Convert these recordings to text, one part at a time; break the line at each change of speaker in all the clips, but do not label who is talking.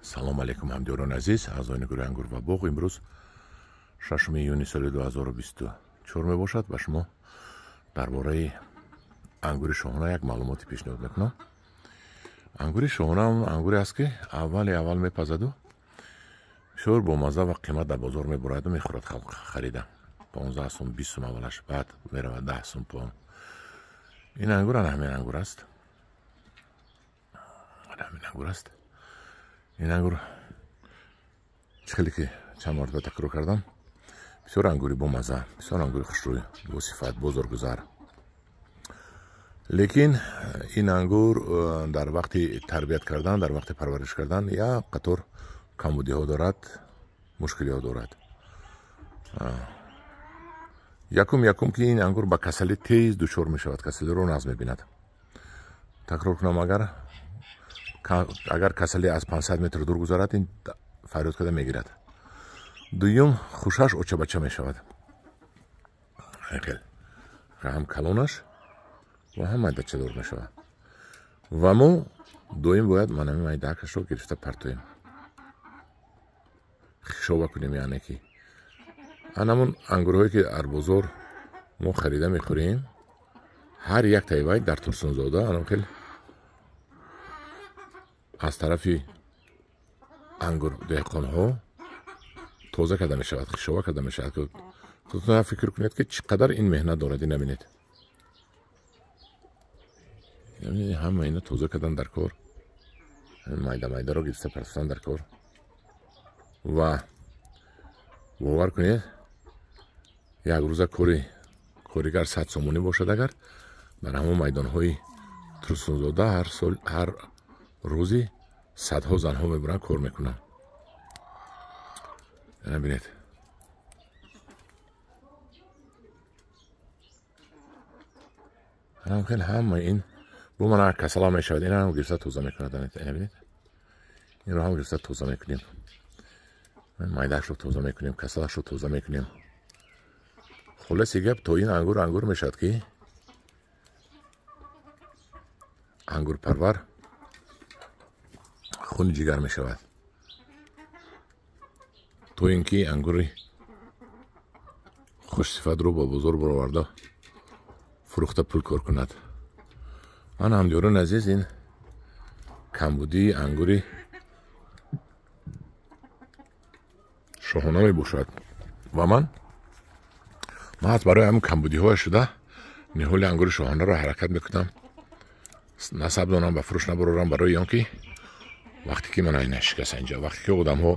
салом алейкум ҳамдиёрони азиз, аъзои гурӯҳи ангур ва боғ. имрӯз 6 июни соли 2024 мебошад. ба шумо дар бораи ангури шоҳона як маълумоти пешниҳод мекунам. ангури шоҳона ангуре аст ки аввал мепазаду бисёр бомазза ва қимат дар бозор мебураду мехӯрад халқ харида. 15 сум 20 сум аввалаш, баъд меравад 10 сум пон. ин ангур ҳамин ангур аст. ин ангур хеле ки чанд маротиба такрор кардам. бисёр ангури бомазза, бисёр ангури хушрӯй, босифат, бозоргузар. лекин ин ангур дар вақти тарбият кардан, дар вақти парвариш кардан як қатор камбудиҳо дорад, мушкилиҳо дорад. якум ки ин ангур ба касалӣ тез дучор мешавад, касалиро наз мебинад. такрор кунам, агар касалӣ аз 500 метр дур гузарад, ин фарёд карда мегирад. дуюм, хушаш очабача мешавад. ҳам калонаш ва ҳам майдачадор мешавад. ва мо доим бояд манами майдакашро гирифта партоем, хишова кунем. яъне ки анамун ангурҳое ки дар бозор мо харида мехӯрем, ҳар як тайвай дар Турсунзода анам хел аз тарафи ангур деҳқонҳо тоза карда мешавад, хишова карда мешавад. худтон фикр кунед ки чӣ қадар ин меҳнат дорад. ин набинед, ҳама ина тоза кардан дар кор, майдаро гирифта партофтан дар кор. ва бовар кунед, як рӯза коригар 100 сомонӣ бошад, агар дар ҳамон майдонҳои Турсунзода ҳар рӯзи садҳо занҳо мебуранд кор мекунанд. бинед, ҳама ин бо мана касала мешавад. ин ҳам гирифта тоза мекунад. бинед, инро ҳам гирифта тоза мекунем, майдашро тоза мекунем, касалашро тоза мекунем. хулоси гап, то ин ангур мешавад ки ангурпарвар хуни ҷигар мешавад, то ин ки ангури хушсифатро ба бозор бароварда фурӯхта пул кор кунад. ман ҳамдиёрони азиз, ин камбудии ангури шоҳона мебошад ва ман маҳз барои ҳамин камбудиҳоя шуда ниҳоли ангури шоҳонаро ҳаракат мекунам, насабдонам, ба фурӯш набарорам, барои он ки вақте ки ман нашикаста инҷа, вақте ки одамҳо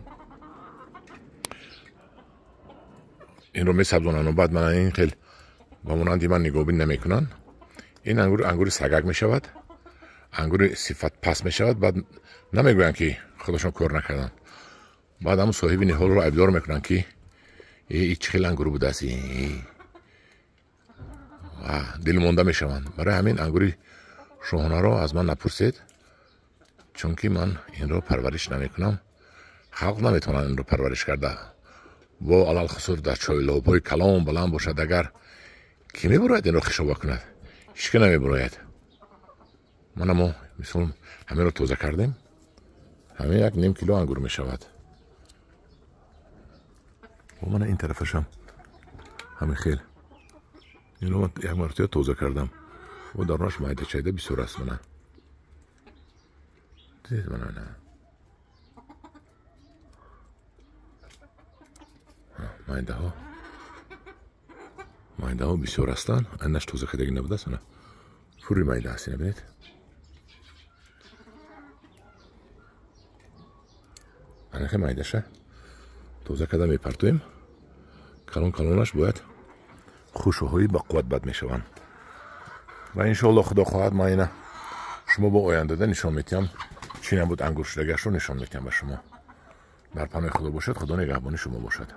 инро месабдонанд, баъд ман ин хел ба монанди ман нигоҳбинӣ намекунанд, ин ангури сагак мешавад, ангури сифат паст мешавад. баъд намегӯянд ки худашон кор накарданд, баъд ҳамун соҳиби ниҳолро айбдор мекунанд ки чӣ хел ангур будааст, дилмонда мешаванд. барои ҳамин ангури шоҳонаро аз ман напурсед, чунки ман инро парвариш намекунам. халқ наметавонад инро парвариш карда. бо алалхусус дар чойлобҳои калон баланд бошад, агар ки мебарояд инро хишова кунад, ҳеч ки намебарояд. мана мо мисол ҳамеро тоза кардем, ҳамин 1 кило ангур мешавад. бо мана ин тарафашам ҳамин хел инро ман як маротиба тоза кардам. ва дарунаш майдачайда бисёр аст. майдаҳо бисёр ҳастанд. айнаш тоза кардаги набудааст. пурри майда аст. бинед, анақа майдаша тоза карда мепартоем. калонаш бояд хушоҳои бақувват бад мешаванд. ва иншоалло худо хоҳад, ман ина шумо бо ояндада нишон медиҳам, чӣ набуд ангур шудагиашро нишон медиҳам ба шумо. дар паноҳи худо бошад. худо нигаҳбони шумо бошад.